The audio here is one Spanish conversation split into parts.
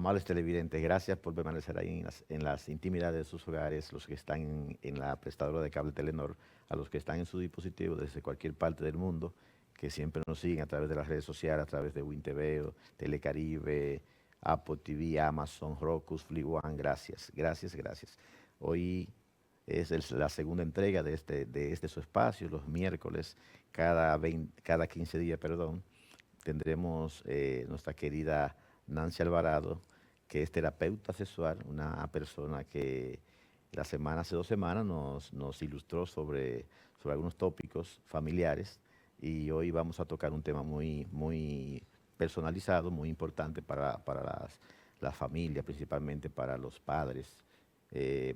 Amables televidentes, gracias por permanecer ahí en las intimidades de sus hogares, los que están en la prestadora de cable Telenor, a los que están en su dispositivo desde cualquier parte del mundo, que siempre nos siguen a través de las redes sociales, a través de WinTV, Telecaribe, Apple TV, Amazon, Roku, Fli One. Gracias, gracias, gracias. Hoy es la segunda entrega de este su espacio, los miércoles, cada 15 días, perdón, tendremos nuestra querida Nancy Alvarado, que es terapeuta sexual, una persona que hace 2 semanas nos ilustró sobre algunos tópicos familiares, y hoy vamos a tocar un tema muy personalizado, muy importante para las familias, principalmente para los padres.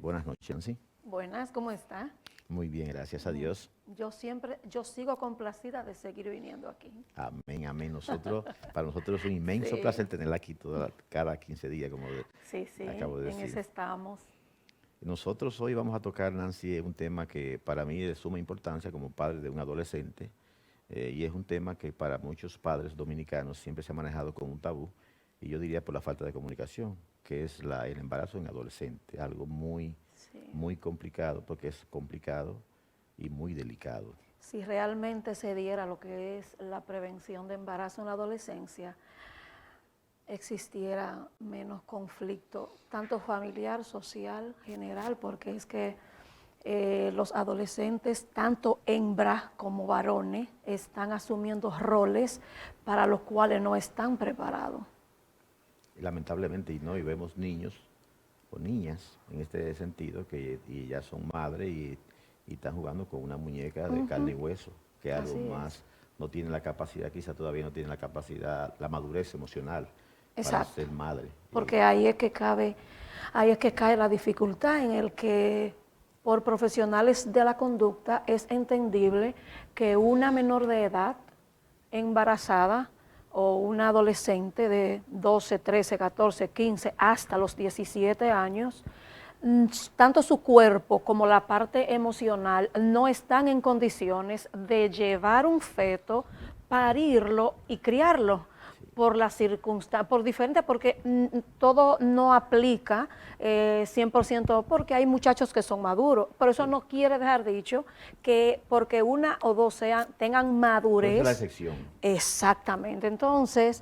Buenas noches, Nancy. Buenas, ¿cómo está? Muy bien, gracias a Dios. Yo sigo complacida de seguir viniendo aquí. Amén, amén. Para nosotros es un inmenso placer tenerla aquí cada 15 días, como acabo de decir. En eso estamos. Nosotros hoy vamos a tocar, Nancy, un tema que para mí es de suma importancia como padre de un adolescente, y es un tema que para muchos padres dominicanos siempre se ha manejado como un tabú, y yo diría por la falta de comunicación, que es el embarazo en adolescente, algo muy complicado, porque es complicado y muy delicado. Si realmente se diera lo que es la prevención de embarazo en la adolescencia, existiera menos conflicto, tanto familiar, social, general, porque es que los adolescentes, tanto hembras como varones, están asumiendo roles para los cuales no están preparados. Lamentablemente, y vemos niños o niñas en este sentido y ya son madres y están jugando con una muñeca de carne y hueso, que algo más no tiene la capacidad, quizá todavía no tiene la capacidad, la madurez emocional para ser madre. Porque ahí es que cae la dificultad en el que por profesionales de la conducta es entendible que una menor de edad embarazada o una adolescente de 12, 13, 14, 15 hasta los 17 años, tanto su cuerpo como la parte emocional no están en condiciones de llevar un feto, parirlo y criarlo por las circunstancias, por diferentes, porque todo no aplica 100%, porque hay muchachos que son maduros, pero eso no quiere dejar dicho que porque una o dos tengan madurez. Es la excepción. Exactamente. Entonces,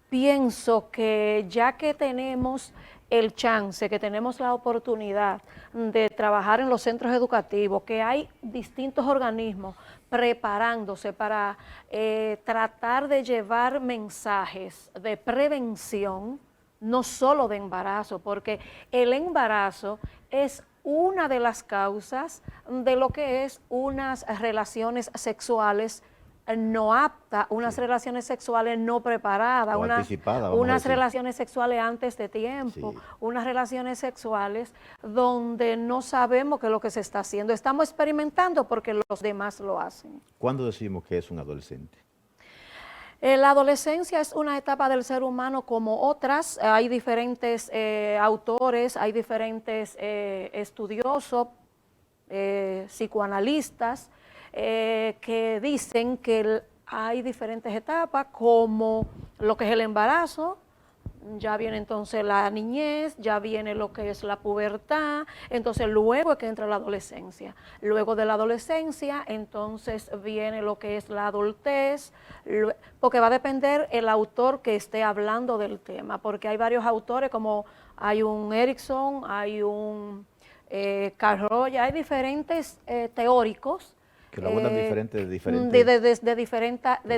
pienso que ya que tenemos el chance, que tenemos la oportunidad de trabajar en los centros educativos, que hay distintos organismos preparándose para tratar de llevar mensajes de prevención, no solo de embarazo, porque el embarazo es una de las causas de lo que es unas relaciones sexuales no aptas, unas relaciones sexuales no preparadas, unas relaciones sexuales antes de tiempo, unas relaciones sexuales donde no sabemos qué es lo que se está haciendo. Estamos experimentando porque los demás lo hacen. ¿Cuándo decimos que es un adolescente? La adolescencia es una etapa del ser humano como otras. Hay diferentes autores, hay diferentes estudiosos, psicoanalistas, que dicen que hay diferentes etapas, como lo que es el embarazo, ya viene entonces la niñez, ya viene lo que es la pubertad, entonces luego es que entra la adolescencia. Luego de la adolescencia, entonces viene lo que es la adultez, porque va a depender el autor que esté hablando del tema, porque hay varios autores, como hay un Erickson, hay un Carl Rogers, hay diferentes teóricos que lo abordan de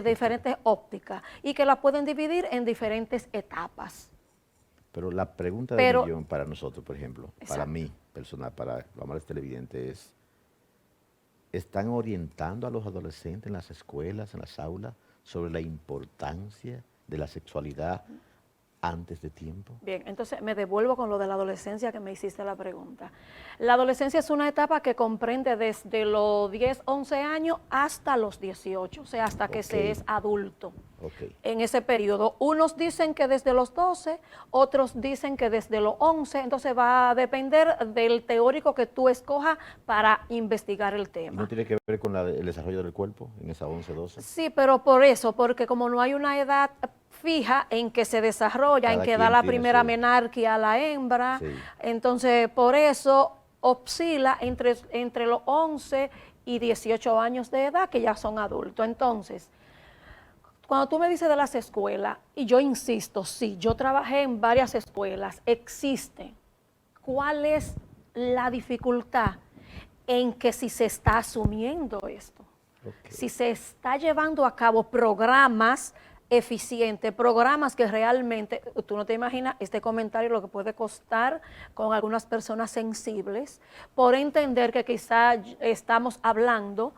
diferentes ópticas y que la pueden dividir en diferentes etapas. Pero la pregunta del millón para nosotros, por ejemplo, para mí personal, para los amables televidentes, es: ¿están orientando a los adolescentes en las escuelas, en las aulas, sobre la importancia de la sexualidad antes de tiempo? Bien, entonces me devuelvo con lo de la adolescencia que me hiciste la pregunta. La adolescencia es una etapa que comprende desde los 10, 11 años hasta los 18, o sea, hasta que se es adulto. En ese periodo, unos dicen que desde los 12, otros dicen que desde los 11, entonces va a depender del teórico que tú escojas para investigar el tema. ¿No tiene que ver con el desarrollo del cuerpo en esa 11, 12? Sí, pero por eso, porque como no hay una edad fija en que se desarrolla, en Cada que da quien la tiene primera su- menarquia a la hembra. Sí. Entonces, por eso oscila entre los 11 y 18 años de edad, que ya son adultos. Entonces, cuando tú me dices de las escuelas, y yo insisto, sí, yo trabajé en varias escuelas, existe. ¿Cuál es la dificultad en que si se está asumiendo esto? Ok. Si se está llevando a cabo programas eficientes, programas que realmente, tú no te imaginas este comentario lo que puede costar con algunas personas sensibles, por entender que quizá estamos hablando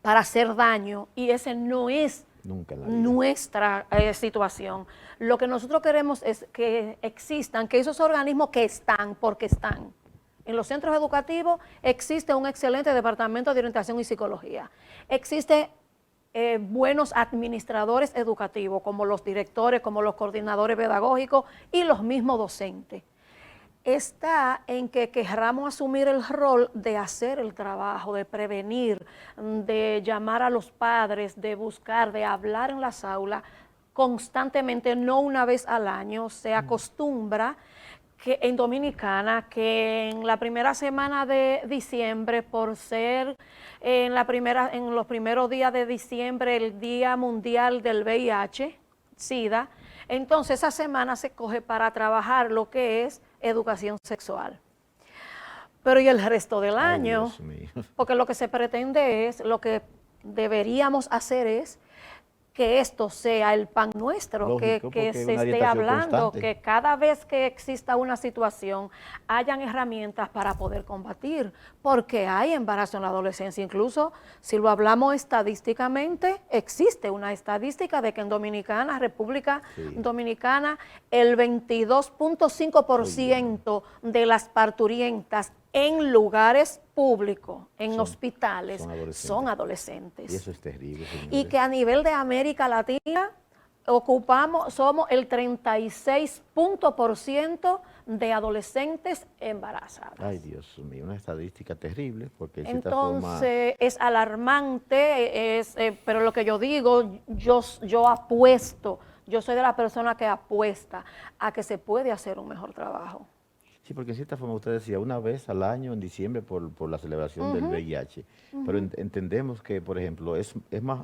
para hacer daño y ese no es Nunca en la vida. nuestra situación. Lo que nosotros queremos es que existan, que esos organismos que están, porque están. En los centros educativos existe un excelente departamento de orientación y psicología. Existe buenos administradores educativos, como los directores, como los coordinadores pedagógicos y los mismos docentes. Está en que querramos asumir el rol de hacer el trabajo, de prevenir, de llamar a los padres, de buscar, de hablar en las aulas constantemente, no una vez al año. Se acostumbra que en Dominicana, que en la primera semana de diciembre, por ser en los primeros días de diciembre el Día Mundial del VIH, SIDA, entonces esa semana se coge para trabajar lo que es educación sexual. Pero y el resto del Ay, año, Dios mío. porque lo que se pretende es, lo que deberíamos hacer es que esto sea el pan nuestro, Lógico, que porque se es una esté orientación hablando, constante. que cada vez que exista una situación hayan herramientas para poder combatir, porque hay embarazo en la adolescencia. Incluso si lo hablamos estadísticamente, existe una estadística de que en Dominicana, República Sí. Dominicana, el 22.5% de las parturientas en lugares públicos, en Son- hospitales, son adolescentes. son adolescentes. Y eso es terrible, Y señores. que a nivel de América Latina somos el 36% de adolescentes embarazadas. Ay, Dios mío, una estadística terrible, porque en cierta forma... Entonces es alarmante, pero lo que yo digo, yo apuesto, yo soy de la persona que apuesta a que se puede hacer un mejor trabajo. Sí, porque en cierta forma usted decía, una vez al año, en diciembre, por la celebración del VIH, pero entendemos que, por ejemplo, es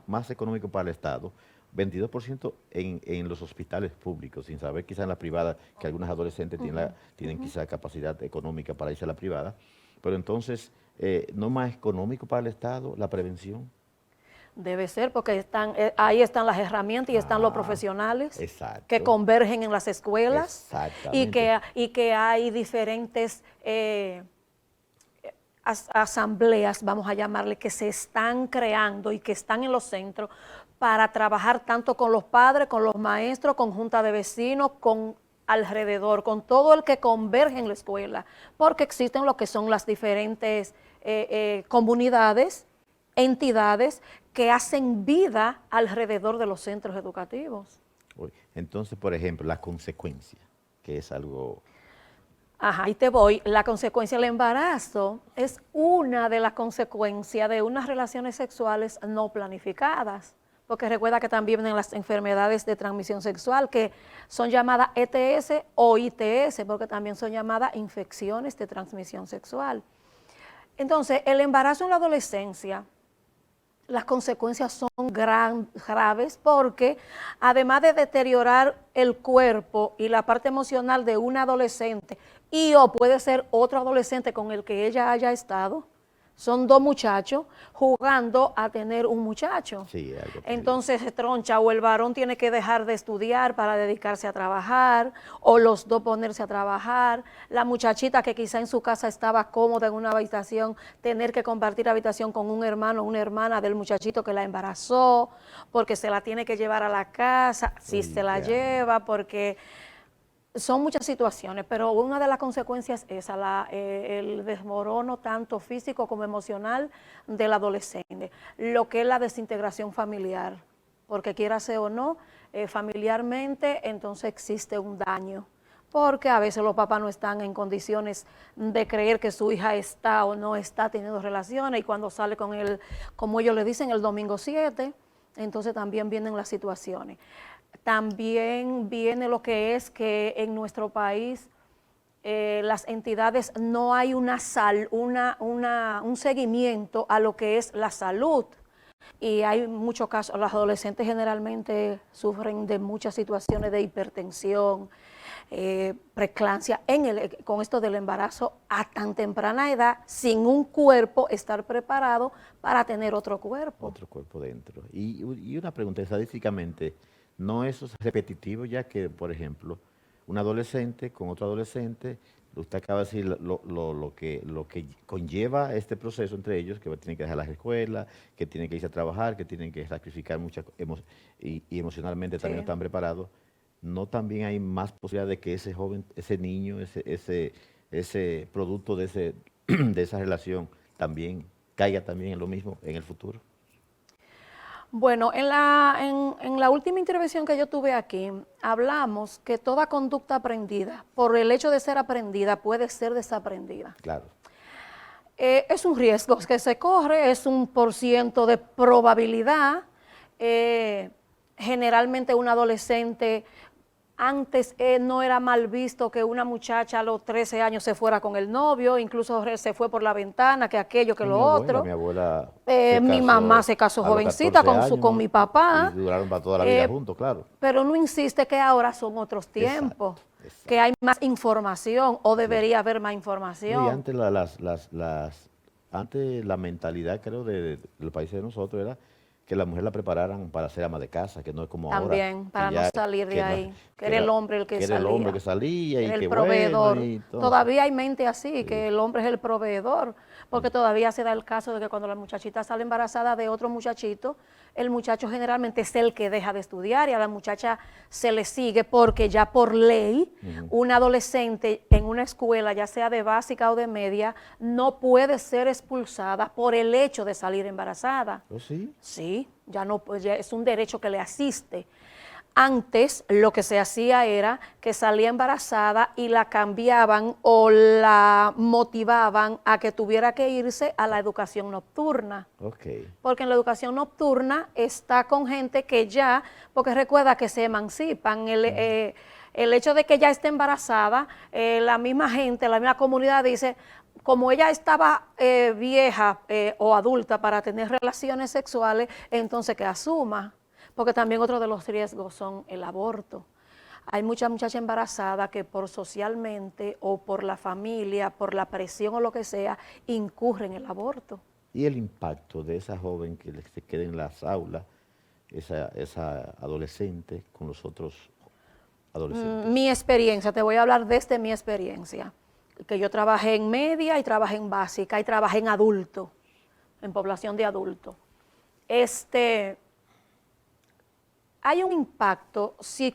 más económico para el Estado, 22% en los hospitales públicos, sin saber quizá en la privada, que algunos adolescentes tienen quizá capacidad económica para irse a la privada, pero entonces, ¿no es más económico para el Estado la prevención? Debe ser, porque ahí están las herramientas y están los profesionales Exacto. que convergen en las escuelas Exactamente. y que hay diferentes asambleas, vamos a llamarle, que se están creando y que están en los centros para trabajar tanto con los padres, con los maestros, con junta de vecinos, con alrededor, con todo el que converge en la escuela, porque existen lo que son las diferentes comunidades, entidades que hacen vida alrededor de los centros educativos. Entonces, por ejemplo, la consecuencia, que es algo... Ajá, ahí te voy. La consecuencia del embarazo es una de las consecuencias de unas relaciones sexuales no planificadas. Porque recuerda que también vienen las enfermedades de transmisión sexual, que son llamadas ETS o ITS, porque también son llamadas infecciones de transmisión sexual. Entonces, el embarazo en la adolescencia, las consecuencias son graves porque además de deteriorar el cuerpo y la parte emocional de un adolescente, y o puede ser otro adolescente con el que ella haya estado, son dos muchachos jugando a tener un muchacho. Sí, algo terrible. Entonces se troncha, o el varón tiene que dejar de estudiar para dedicarse a trabajar, o los dos ponerse a trabajar. La muchachita que quizá en su casa estaba cómoda en una habitación, tener que compartir habitación con un hermano o una hermana del muchachito que la embarazó, porque se la tiene que llevar a la casa, si se la lleva, porque... Son muchas situaciones, pero una de las consecuencias es el desmorono tanto físico como emocional del adolescente, lo que es la desintegración familiar, porque quiera ser o no, familiarmente entonces existe un daño, porque a veces los papás no están en condiciones de creer que su hija está o no está teniendo relaciones, y cuando sale con él, como ellos le dicen, el domingo 7, entonces también vienen las situaciones. También viene lo que es que en nuestro país las entidades no hay un seguimiento a lo que es la salud. Y hay muchos casos, los adolescentes generalmente sufren de muchas situaciones de hipertensión, preeclampsia, con esto del embarazo a tan temprana edad, sin un cuerpo estar preparado para tener otro cuerpo. Otro cuerpo dentro. Y una pregunta, estadísticamente, ¿no es repetitivo ya que, por ejemplo, un adolescente con otro adolescente, usted acaba de decir lo que conlleva este proceso entre ellos, que tienen que dejar las escuelas, que tienen que irse a trabajar, que tienen que sacrificar muchas y emocionalmente también no están preparados? ¿No también hay más posibilidad de que ese joven, ese niño, ese producto de esa relación también caiga también en lo mismo en el futuro? Bueno, en la última intervención que yo tuve aquí, hablamos que toda conducta aprendida, por el hecho de ser aprendida, puede ser desaprendida. Claro. Es un riesgo que se corre, es un % de probabilidad. Generalmente un adolescente, antes no era mal visto que una muchacha a los 13 años se fuera con el novio, incluso se fue por la ventana, que aquello, que lo otro. Mi abuela mi mamá se casó jovencita con mi papá. Y duraron para toda la vida juntos, claro. Pero no insiste que ahora son otros tiempos, exacto. Que hay más información o debería haber más información. Y antes, antes la mentalidad, creo, de los países de nosotros era que la mujer la prepararan para ser ama de casa, que no es como también, ahora. Para no salir de ahí, que era el hombre el que salía. Era el hombre que salía y el proveedor. Bueno, todavía hay mente así, sí, que el hombre es el proveedor, porque todavía se da el caso de que cuando la muchachita sale embarazada de otro muchachito, el muchacho generalmente es el que deja de estudiar y a la muchacha se le sigue porque ya por ley, un adolescente en una escuela, ya sea de básica o de media, no puede ser expulsada por el hecho de salir embarazada. ¿Oh, sí? Sí, ya no, pues ya es un derecho que le asiste. Antes lo que se hacía era que salía embarazada y la cambiaban o la motivaban a que tuviera que irse a la educación nocturna. Okay. Porque en la educación nocturna está con gente que ya, porque recuerda que se emancipan, el hecho de que ya esté embarazada, la misma gente, la misma comunidad dice, como ella estaba vieja o adulta para tener relaciones sexuales, entonces que asuma. Porque también otro de los riesgos son el aborto. Hay muchas muchachas embarazadas que por socialmente o por la familia, por la presión o lo que sea, incurren en el aborto. ¿Y el impacto de esa joven que se queda en las aulas, esa adolescente con los otros adolescentes? Mi experiencia, te voy a hablar desde mi experiencia, que yo trabajé en media y trabajé en básica y trabajé en adulto, en población de adultos. Hay un impacto si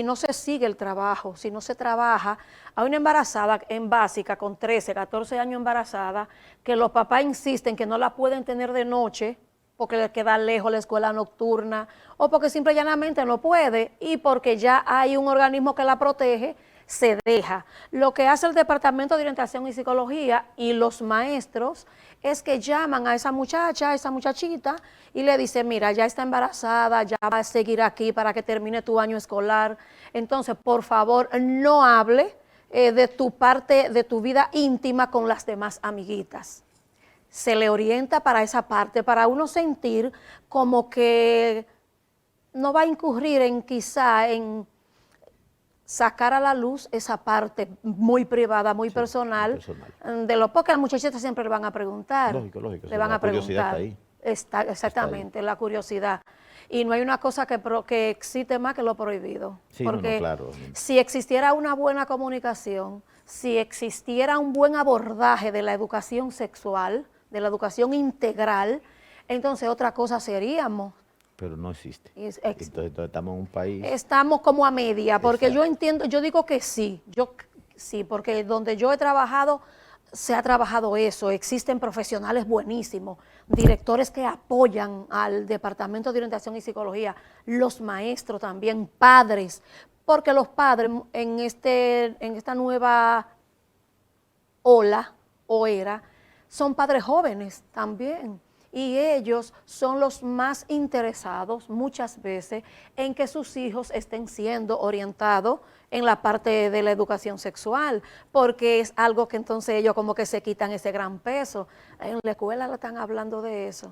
no se sigue el trabajo, si no se trabaja. Hay una embarazada en básica con 13, 14 años embarazada, que los papás insisten que no la pueden tener de noche porque le queda lejos la escuela nocturna o porque simple y llanamente no puede y porque ya hay un organismo que la protege, se deja. Lo que hace el Departamento de Orientación y Psicología y los maestros es que llaman a esa muchacha, a esa muchachita, y le dicen, mira, ya está embarazada, ya va a seguir aquí para que termine tu año escolar. Entonces, por favor, no hable de tu parte, de tu vida íntima con las demás amiguitas. Se le orienta para esa parte, para uno sentir como que no va a incurrir en quizá en sacar a la luz esa parte muy privada, muy personal, de lo porque a las muchachitas siempre le van a preguntar. Lógico, le van a preguntar. Está ahí. Exactamente, la curiosidad. Y no hay una cosa que excite más que lo prohibido. Sí, porque claro. Si existiera una buena comunicación, si existiera un buen abordaje de la educación sexual, de la educación integral, entonces otra cosa seríamos. Pero no existe. Entonces estamos en un país. Estamos como a media, porque exacto. Yo entiendo, yo digo que sí, sí, porque donde yo he trabajado, se ha trabajado eso, existen profesionales buenísimos, directores que apoyan al Departamento de Orientación y Psicología, los maestros también, padres, porque los padres en esta nueva ola o era, son padres jóvenes también. y ellos son los más interesados muchas veces en que sus hijos estén siendo orientados en la parte de la educación sexual, porque es algo que entonces ellos como que se quitan ese gran peso. En la escuela le están hablando de eso.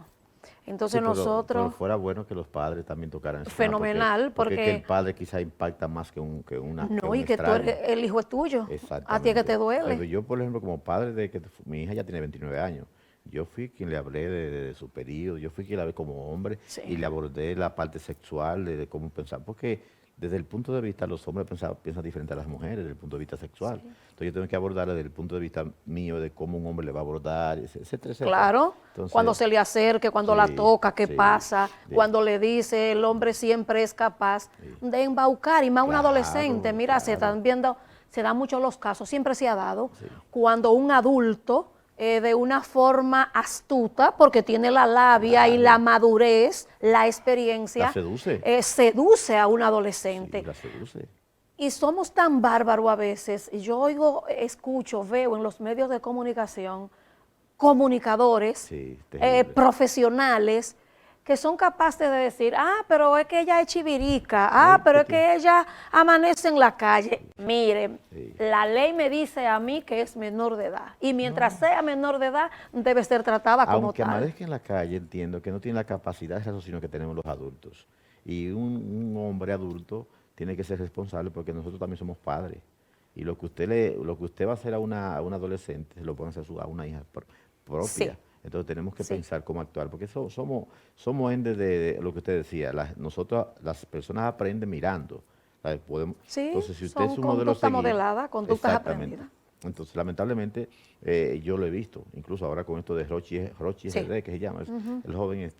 Entonces Sí, pero nosotros, fuera bueno que los padres también tocaran ese tema, fenomenal, porque es que el porque padre quizá impacta más que no, un y que tú extraño. eres, el hijo es tuyo, a ti es que te Exactamente. duele. Yo, por ejemplo, como padre de que mi hija ya tiene 29 años, yo fui quien le hablé de su periodo, yo fui quien la hablé como hombre y Sí, le abordé la parte sexual, de cómo pensar, porque desde el punto de vista los hombres piensan diferente a las mujeres, desde el punto de vista sexual. sí. Entonces yo tengo que abordarla desde el punto de vista mío, de cómo un hombre le va a abordar, etcétera, etcétera. Claro, cuando Entonces, se le acerque, cuando la sí, toca, qué sí, pasa, sí, cuando le dice, el hombre siempre es capaz sí. de embaucar, y más un adolescente, Claro, mira, se claro, están viendo, se dan muchos los casos, siempre se ha dado, sí. cuando un adulto, de una forma astuta, porque tiene la labia y la Claro. madurez, la La experiencia, seduce, seduce a un sí, adolescente. la seduce. Y somos tan bárbaros a veces, yo oigo, escucho, veo en los medios de comunicación comunicadores, Sí, terrible. profesionales, que son capaces de decir, pero es que ella es chivirica, No, pero es que ella amanece en la calle. Mire, sí. la ley me dice a mí que es menor de edad, y mientras No. sea menor de edad, debe ser tratada como Aunque tal. amanezca en la calle, entiendo que no tiene la capacidad de raciocinio que tenemos los adultos. Y un hombre adulto tiene que ser responsable porque nosotros también somos padres. Y lo que usted va a hacer a una adolescente, se lo puede hacer a una hija Sí, propia. Entonces tenemos que sí, pensar cómo actuar, porque somos entes de lo que usted decía. Nosotros, las personas aprenden mirando. ¿Sabe? sí, Entonces, si usted es son un modelo a conductas seguir, modeladas, conductas exactamente. aprendidas. Entonces, lamentablemente, yo lo he visto, incluso ahora con esto de Rochi Sí. RD, que se llama, Ujú. el joven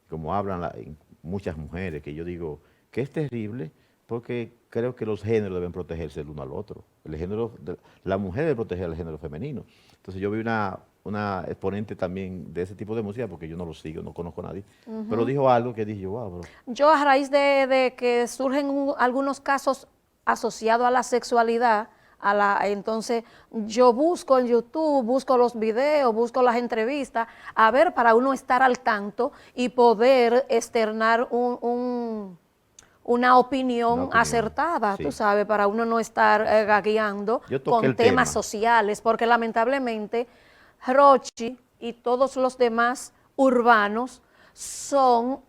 como hablan muchas mujeres, que yo digo que es terrible, porque creo que los géneros deben protegerse el uno al otro. La mujer debe proteger al género femenino. Entonces yo vi una exponente también de ese tipo de música, porque yo no lo sigo, no conozco a nadie, pero dijo algo que dije yo, wow, bro. Yo a raíz de que surgen algunos casos asociados a la sexualidad, entonces yo busco en YouTube, busco los videos, busco las entrevistas, a ver, para uno estar al tanto y poder externar una Una opinión opinión, acertada, tú sí. sabes, para uno no estar gagueando Yo toqué con el temas tema. sociales, porque lamentablemente Rochi y todos los demás urbanos son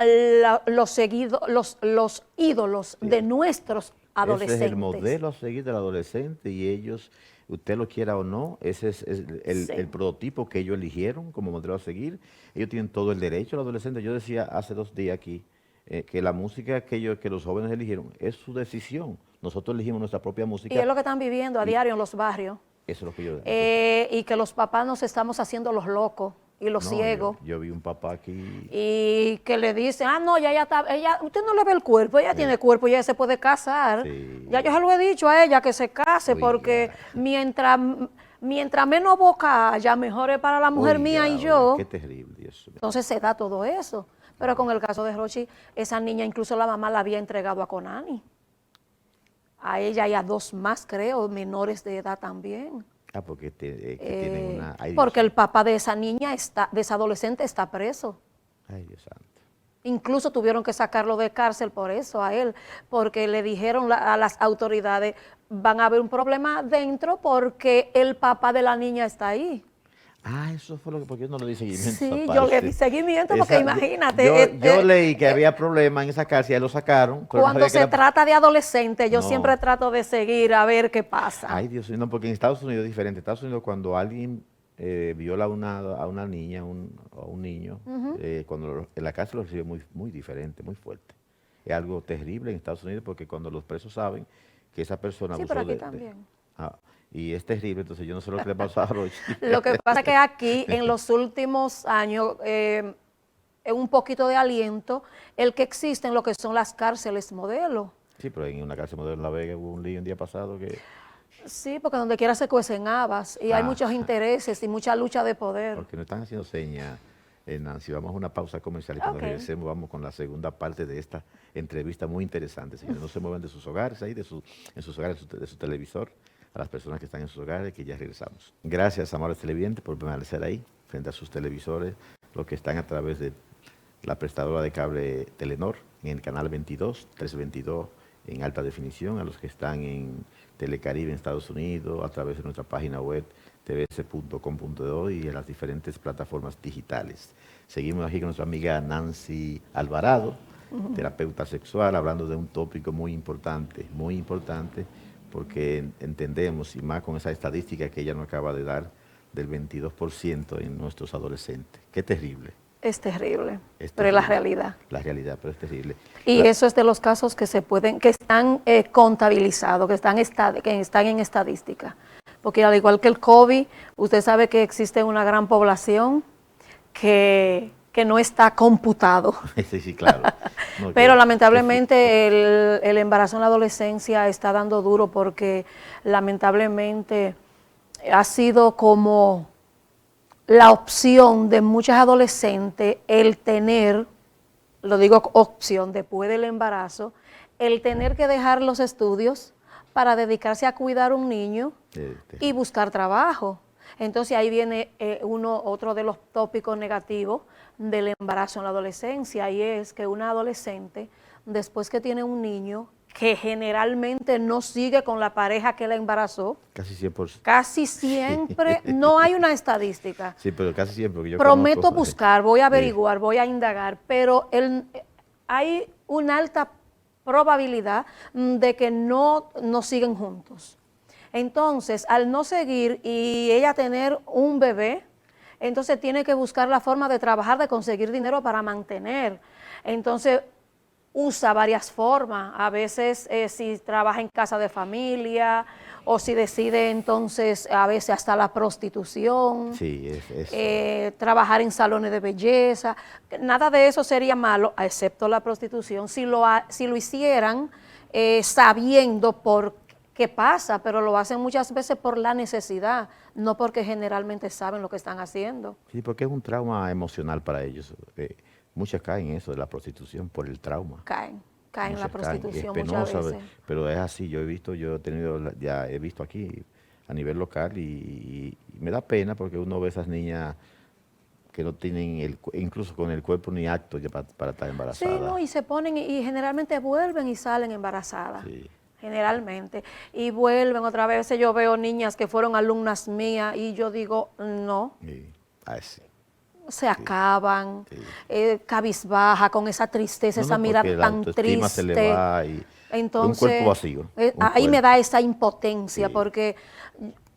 los ídolos Sí. de nuestros Ese es el adolescentes. modelo a seguir del adolescente y ellos, usted lo quiera o no, ese es el Sí. prototipo que ellos eligieron como modelo a seguir. Ellos tienen todo el derecho, los adolescentes. Yo decía hace 2 días aquí que la música que los jóvenes eligieron es su decisión. Nosotros elegimos nuestra propia Y es música lo que están viviendo a y diario en los barrios. eso es lo que yo... Entonces, Y que los papás nos estamos haciendo los locos y los no, ciegos. yo vi un papá aquí, Y que le dicen, no, ya está, usted no le ve el cuerpo, ella eh, tiene cuerpo, ella se puede casar. Ya yo sí, se lo he dicho a ella que se case, porque oiga, mientras menos boca haya, mejor es para la mujer mía y oiga, qué yo. terrible, Dios mío. Entonces se da todo eso. Pero con el caso de Rochi, esa niña incluso la mamá la había entregado a Conani. A ella y a dos más, creo, menores de edad también. Porque que tienen una... Ay, Dios Porque el santo, papá de esa niña, de esa adolescente, está preso. ay, Dios santo. Incluso tuvieron que sacarlo de cárcel por eso a él, porque le dijeron a las autoridades, van a haber un problema dentro porque el papá de la niña está ahí. Eso fue lo que, porque yo no le di seguimiento a esa Sí, yo le di parte. seguimiento porque Yo, imagínate, yo leí que había problema en esa cárcel, ya lo sacaron, pero no cuando sabía que se era... trata de adolescentes, yo siempre No, trato de seguir a ver qué pasa. ay Dios mío, no, porque en Estados Unidos es diferente. En Estados Unidos cuando alguien viola a una niña o a un niño, en la cárcel lo recibe muy, muy diferente, muy fuerte. Es algo terrible en Estados Unidos porque cuando los presos saben que esa persona Sí, pero abusó aquí también. ah, y es terrible, entonces yo no sé lo que le pasó a Roche. Lo que pasa es que aquí en los últimos años es un poquito de aliento el que existen lo que son las cárceles modelo. Sí, pero en una cárcel modelo en La Vega hubo un lío un día pasado que... Sí, porque donde quiera se cuecen habas y hay Ah, muchos intereses y mucha lucha de poder. porque nos están haciendo señas, Nancy. Vamos a una pausa comercial y cuando Ok. regresemos vamos con la segunda parte de esta entrevista muy interesante. Señores, no se muevan de sus hogares, ahí, en sus hogares, de su televisor, a las personas que están en sus hogares, que ya regresamos. Gracias, amables televidentes, por permanecer ahí, frente a sus televisores, los que están a través de la prestadora de cable Telenor, en el canal 22, 322 en alta definición, a los que están en Telecaribe en Estados Unidos, a través de nuestra página web tvs.com.do y en las diferentes plataformas digitales. Seguimos aquí con nuestra amiga Nancy Alvarado, terapeuta sexual, hablando de un tópico muy importante, porque entendemos, y más con esa estadística que ella nos acaba de dar, del 22% en nuestros adolescentes. Qué terrible. Es terrible, Es pero es la terrible. realidad. La realidad, pero es terrible. Y eso es de los casos que que están contabilizados, que están en estadística. Porque al igual que el COVID, usted sabe que existe una gran población que no está computado. Sí, sí, claro. No, Pero lamentablemente el embarazo en la adolescencia está dando duro porque lamentablemente ha sido como la opción de muchas adolescentes el tener, lo digo opción después del embarazo, el tener que dejar los estudios para dedicarse a cuidar un niño y buscar trabajo. Entonces ahí viene otro de los tópicos negativos del embarazo en la adolescencia, y es que una adolescente, después que tiene un niño, que generalmente no sigue con la pareja que la embarazó, casi 100%. casi siempre, no hay una estadística. Sí, pero casi siempre. Porque yo Prometo conozco, buscar, voy a averiguar, voy a indagar, pero hay una alta probabilidad de que no siguen juntos. Entonces, al no seguir y ella tener un bebé, entonces tiene que buscar la forma de trabajar, de conseguir dinero para mantener. Entonces, usa varias formas. A veces si trabaja en casa de familia o si decide entonces a veces hasta la prostitución, sí, trabajar en salones de belleza. Nada de eso sería malo, excepto la prostitución, si lo hicieran sabiendo por qué pasa, pero lo hacen muchas veces por la necesidad, no porque generalmente saben lo que están haciendo. Sí, porque es un trauma emocional para ellos. Muchas caen en eso de la prostitución por el trauma. Caen en la prostitución es muchas penosa, veces. pero es así. Yo he visto aquí a nivel local y me da pena porque uno ve esas niñas que no tienen incluso con el cuerpo ni acto ya para estar embarazadas. Sí, no, y se ponen y generalmente vuelven y salen embarazadas. Sí. Generalmente, y vuelven otra vez. Yo veo niñas que fueron alumnas mías y yo digo, no, Sí. Sí. se acaban, cabizbaja, con esa tristeza, esa porque mirada la tan autoestima se le triste. va y Entonces, un cuerpo vacío. Ahí me da esa impotencia, Sí. porque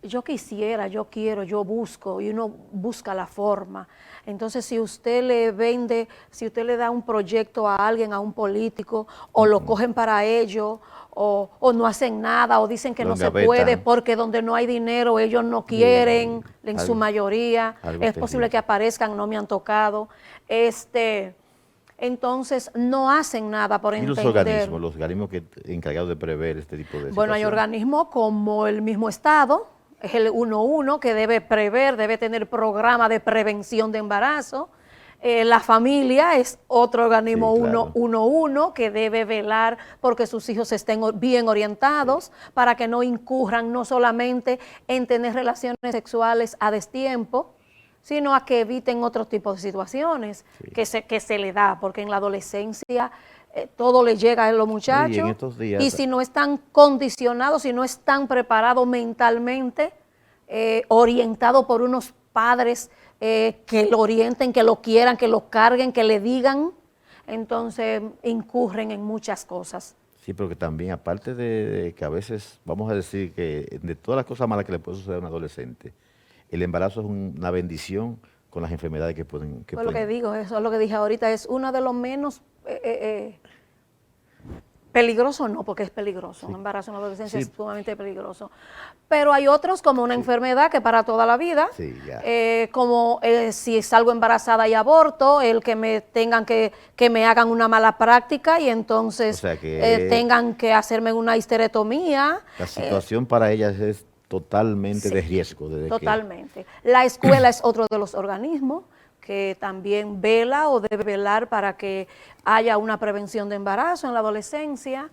yo quisiera, yo quiero, yo busco, y uno busca la forma. Entonces, si usted le vende, si usted le da un proyecto a alguien, a un político, o lo cogen para ello, o no hacen nada, o dicen que no se puede, porque donde no hay dinero ellos no quieren, en su mayoría. Es posible que aparezcan, no me han tocado. Entonces, no hacen nada por entender. Los organismos encargados de prever este tipo de situaciones. Bueno, hay organismos como el mismo Estado, es el 1-1, que debe prever, debe tener programa de prevención de embarazo. La familia es otro organismo 1-1 que debe velar porque sus hijos estén bien orientados, para que no incurran no solamente en tener relaciones sexuales a destiempo, sino a que eviten otro tipo de situaciones que se le da, porque en la adolescencia todo le llega a los muchachos, y en estos días, y si no están condicionados, si no están preparados mentalmente, orientados por unos padres que lo orienten, que lo quieran, que lo carguen, que le digan, entonces incurren en muchas cosas. Sí, pero que también, aparte de que a veces, vamos a decir que de todas las cosas malas que le puede suceder a un adolescente, el embarazo es una bendición con las enfermedades que pueden... Lo que digo, eso es lo que dije ahorita, es uno de los menos peligroso, no, porque es peligroso, un embarazo en la adolescencia es sumamente peligroso, pero hay otros como una enfermedad que para toda la vida, como si salgo embarazada y aborto, el que me tengan que me hagan una mala práctica y entonces tengan que hacerme una histerectomía. La situación para ellas es totalmente de riesgo. Totalmente. La escuela es otro de los organismos que también vela o debe velar para que haya una prevención de embarazo en la adolescencia,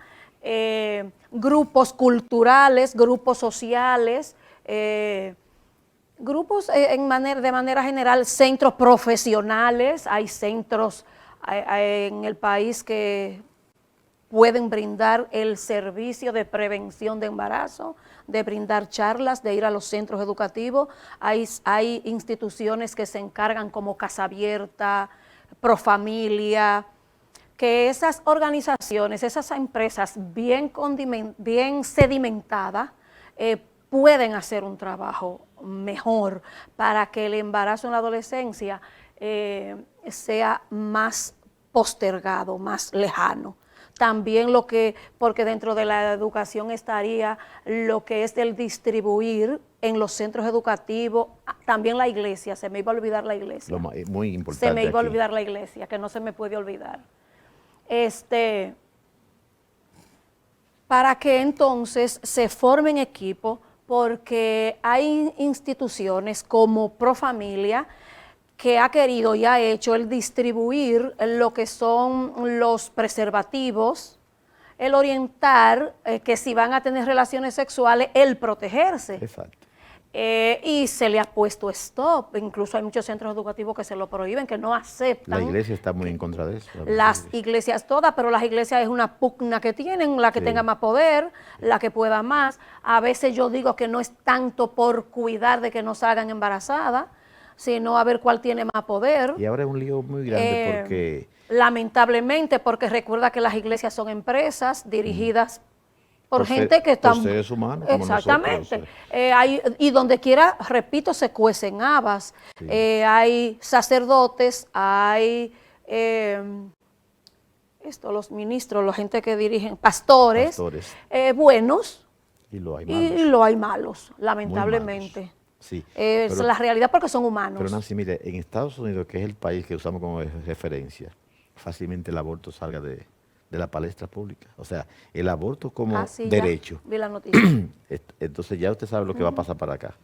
grupos culturales, grupos sociales, Grupos de manera general, centros profesionales, hay centros en el país que pueden brindar el servicio de prevención de embarazo, de brindar charlas, de ir a los centros educativos. Hay instituciones que se encargan como Casa Abierta, Profamilia, que esas organizaciones, esas empresas bien sedimentadas, pueden hacer un trabajo mejor para que el embarazo en la adolescencia sea más postergado, más lejano. También porque dentro de la educación estaría lo que es el distribuir en los centros educativos, también la iglesia, se me iba a olvidar la iglesia. Muy importante. Se me iba a aquí. olvidar la iglesia, que no se me puede olvidar. Para que entonces se formen equipos, porque hay instituciones como Profamilia que ha querido y ha hecho el distribuir lo que son los preservativos, el orientar que si van a tener relaciones sexuales, el protegerse. Exacto. Y se le ha puesto stop, incluso hay muchos centros educativos que se lo prohíben, que no aceptan. La iglesia está muy en contra de eso. Las iglesias todas, pero las iglesias es una pugna que tienen, la que Sí. tenga más poder, la que pueda más. A veces yo digo que no es tanto por cuidar de que no salgan embarazadas, sino a ver cuál tiene más poder. Y ahora es un lío muy grande porque... Lamentablemente, porque recuerda que las iglesias son empresas dirigidas por Por gente que están... por seres humanos como exactamente. nosotros, Y donde quiera, repito, se cuecen habas. Sí. Hay sacerdotes, hay los ministros, la gente que dirigen, pastores. Buenos Y lo hay y malos. lo hay malos, Muy lamentablemente. malos. Sí. Es pero- la realidad porque son humanos. Pero Nancy, mire, en Estados Unidos, que es el país que usamos como referencia, fácilmente el aborto salga de la palestra pública. O sea, el aborto como Sí, ya derecho. vi la noticia. Entonces ya usted sabe lo que va a pasar para acá.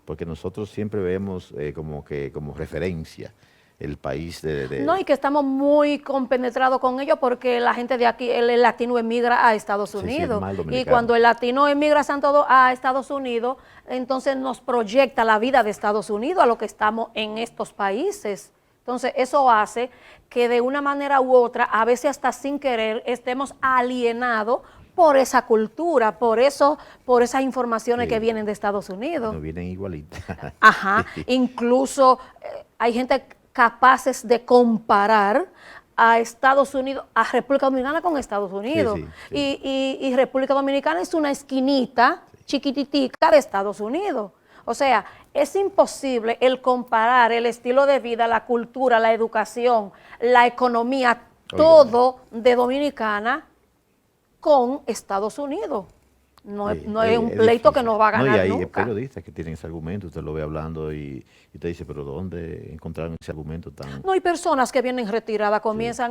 Porque nosotros siempre vemos como referencia el país No, y que estamos muy compenetrados con ellos porque la gente de aquí, el latino emigra a Estados Sí, sí, Unidos. más Y dominicano. cuando el latino emigra a Estados Unidos, entonces nos proyecta la vida de Estados Unidos a lo que estamos en estos países. Entonces eso hace que de una manera u otra, a veces hasta sin querer, estemos alienados por esa cultura, por esas informaciones Sí. que vienen de Estados Unidos. no vienen igualitas. Ajá, incluso hay gente capaces de comparar a Estados Unidos, a República Dominicana con Estados Unidos. Sí. Y República Dominicana es una esquinita chiquititica de Estados Unidos. O sea, es imposible el comparar el estilo de vida, la cultura, la educación, la economía, todo de Dominicana con Estados Unidos. No es un pleito que nos va a ganar y hay nunca. periodistas que tienen ese argumento, usted lo ve hablando y usted dice, pero ¿dónde encontraron ese argumento tan...? No, hay personas que vienen retiradas, comienzan,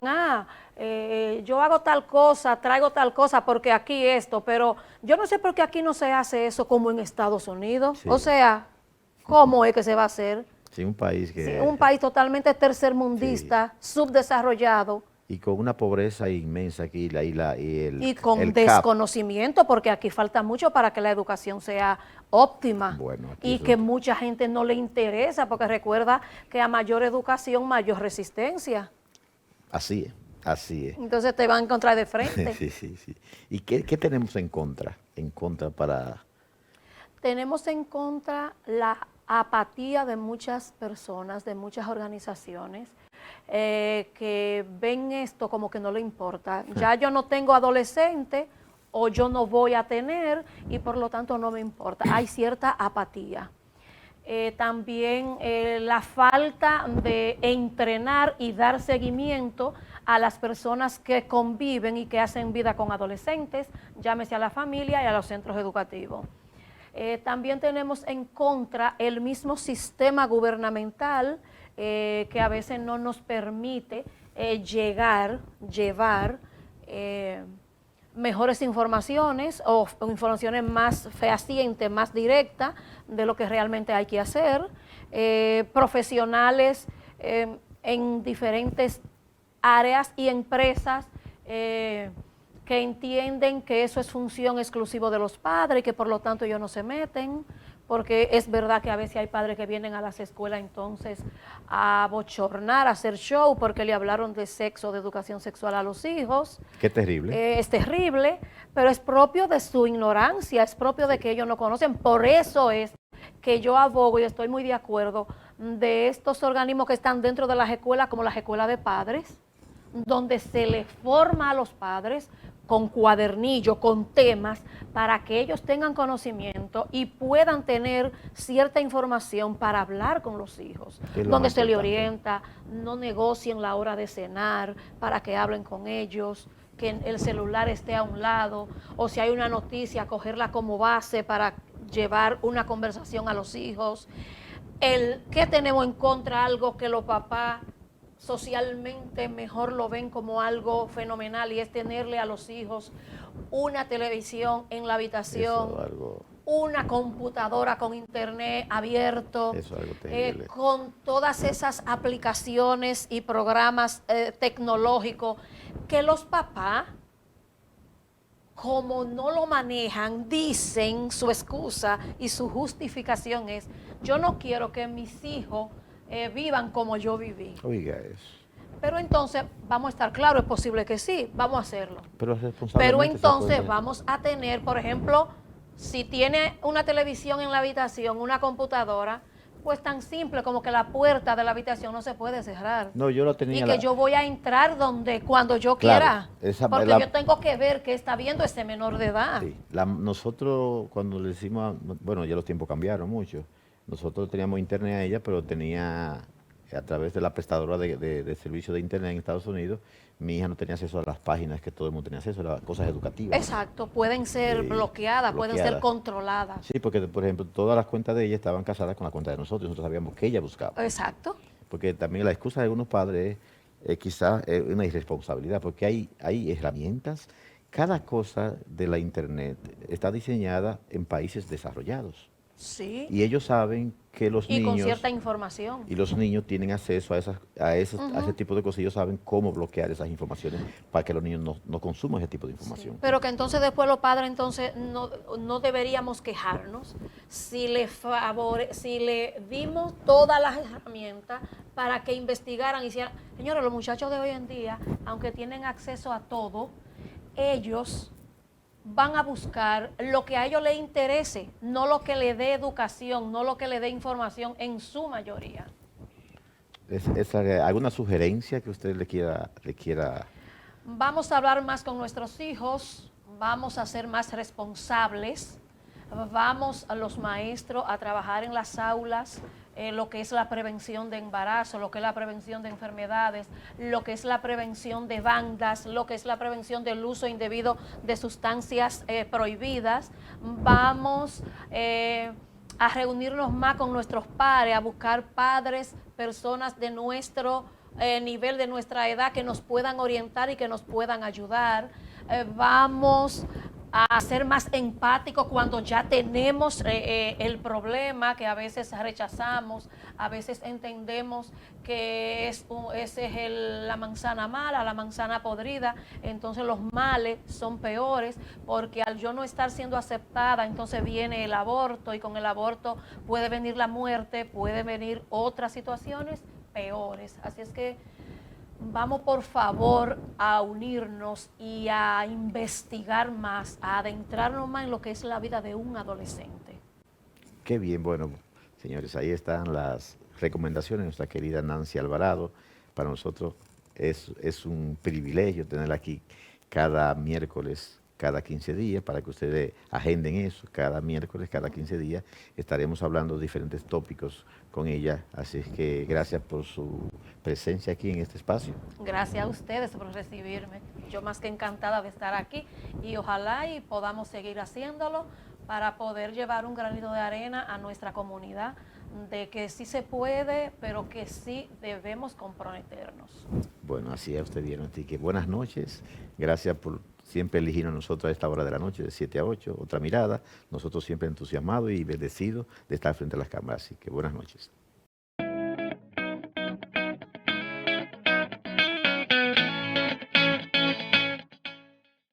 yo hago tal cosa, traigo tal cosa, porque aquí esto, pero yo no sé por qué aquí no se hace eso como en Estados Unidos. Sí. O sea, ¿cómo es que se va a hacer? Sí, un país que... Sí, un país totalmente tercermundista, subdesarrollado. Y con una pobreza inmensa aquí, Y con el desconocimiento, porque aquí falta mucho para que la educación sea óptima. Bueno, aquí Y eso- que mucha gente no le interesa, porque recuerda que a mayor educación, mayor resistencia. Así es, así es. Entonces te van a encontrar de frente. Sí. ¿Y qué tenemos en contra? En contra para... Tenemos en contra la apatía de muchas personas, de muchas organizaciones, que ven esto como que no le importa. Ya yo no tengo adolescente o yo no voy a tener y por lo tanto no me importa. Hay cierta apatía. También la falta de entrenar y dar seguimiento a las personas que conviven y que hacen vida con adolescentes, llámese a la familia y a los centros educativos. También tenemos en contra el mismo sistema gubernamental que a veces no nos permite llevar mejores informaciones o informaciones más fehacientes, más directas de lo que realmente hay que hacer. Profesionales en diferentes áreas y empresas que entienden que eso es función exclusiva de los padres y que por lo tanto ellos no se meten, porque es verdad que a veces hay padres que vienen a las escuelas entonces a bochornar, a hacer show, porque le hablaron de sexo, de educación sexual a los hijos. Qué terrible. Es terrible, pero es propio de su ignorancia, es propio de que ellos no conocen. Por eso es que yo abogo y estoy muy de acuerdo de estos organismos que están dentro de las escuelas, como las escuelas de padres, donde se les forma a los padres con cuadernillo, con temas, para que ellos tengan conocimiento y puedan tener cierta información para hablar con los hijos, donde se le orienta, no negocien la hora de cenar, para que hablen con ellos, que el celular esté a un lado, o si hay una noticia, cogerla como base para llevar una conversación a los hijos. ¿Qué tenemos en contra? Algo que los papás socialmente mejor lo ven como algo fenomenal, y es tenerle a los hijos una televisión en la habitación, una computadora con internet abierto, con todas esas aplicaciones y programas tecnológicos que los papás, como no lo manejan, dicen su excusa y su justificación es: yo no quiero que mis hijos vivan como yo viví. Oiga eso. Pero entonces, vamos a estar claros, es posible que sí, vamos a hacerlo. Pero entonces vamos a tener, por ejemplo, si tiene una televisión en la habitación, una computadora, pues tan simple como que la puerta de la habitación no se puede cerrar. No, yo lo tenía. Y que yo voy a entrar cuando yo quiera. Porque yo tengo que ver qué está viendo ese menor de edad. Sí. Nosotros cuando le decimos, bueno, ya los tiempos cambiaron mucho. Nosotros teníamos internet a ella, pero tenía, a través de la prestadora de servicio de internet en Estados Unidos, mi hija no tenía acceso a las páginas que todo el mundo tenía acceso, eran cosas educativas. Exacto, pueden ser bloqueadas, pueden ser controladas. Sí, porque por ejemplo, todas las cuentas de ella estaban casadas con la cuenta de nosotros sabíamos que ella buscaba. Exacto. Porque también la excusa de algunos padres es quizás una irresponsabilidad, porque hay herramientas. Cada cosa de la internet está diseñada en países desarrollados. Sí. Y ellos saben que los niños... Y con cierta información. Y los niños tienen acceso a ese tipo de cosas. Ellos saben cómo bloquear esas informaciones para que los niños no consuman ese tipo de información. Sí, pero que entonces después los padres entonces no deberíamos quejarnos si le dimos todas las herramientas para que investigaran y hicieran. Señores, los muchachos de hoy en día, aunque tienen acceso a todo, ellos van a buscar lo que a ellos les interese, no lo que le dé educación, no lo que le dé información en su mayoría. ¿Alguna sugerencia que usted le quiera? Vamos a hablar más con nuestros hijos, vamos a ser más responsables, vamos a los maestros a trabajar en las aulas, lo que es la prevención de embarazo, lo que es la prevención de enfermedades, lo que es la prevención de bandas, lo que es la prevención del uso indebido de sustancias prohibidas. Vamos a reunirnos más con nuestros padres, a buscar padres, personas de nuestro nivel, de nuestra edad, que nos puedan orientar y que nos puedan ayudar. Vamos a ser más empáticos cuando ya tenemos el problema, que a veces rechazamos, a veces entendemos que esa es la manzana mala, la manzana podrida, entonces los males son peores, porque al yo no estar siendo aceptada, entonces viene el aborto, y con el aborto puede venir la muerte, puede venir otras situaciones peores. Así es que vamos por favor a unirnos y a investigar más, a adentrarnos más en lo que es la vida de un adolescente. Qué bien, bueno, señores, ahí están las recomendaciones de nuestra querida Nancy Alvarado. Para nosotros es un privilegio tenerla aquí cada miércoles, cada 15 días, para que ustedes agenden eso. Cada miércoles, cada 15 días, estaremos hablando de diferentes tópicos con ella. Así es que gracias por su presencia aquí en este espacio. Gracias a ustedes por recibirme. Yo más que encantada de estar aquí, y ojalá y podamos seguir haciéndolo para poder llevar un granito de arena a nuestra comunidad, de que sí se puede, pero que sí debemos comprometernos. Bueno, así ya usted vieron. Así que buenas noches. Gracias por siempre elegirnos a nosotros a esta hora de la noche, de 7 a 8, otra mirada. Nosotros siempre entusiasmados y bendecidos de estar frente a las cámaras. Así que buenas noches.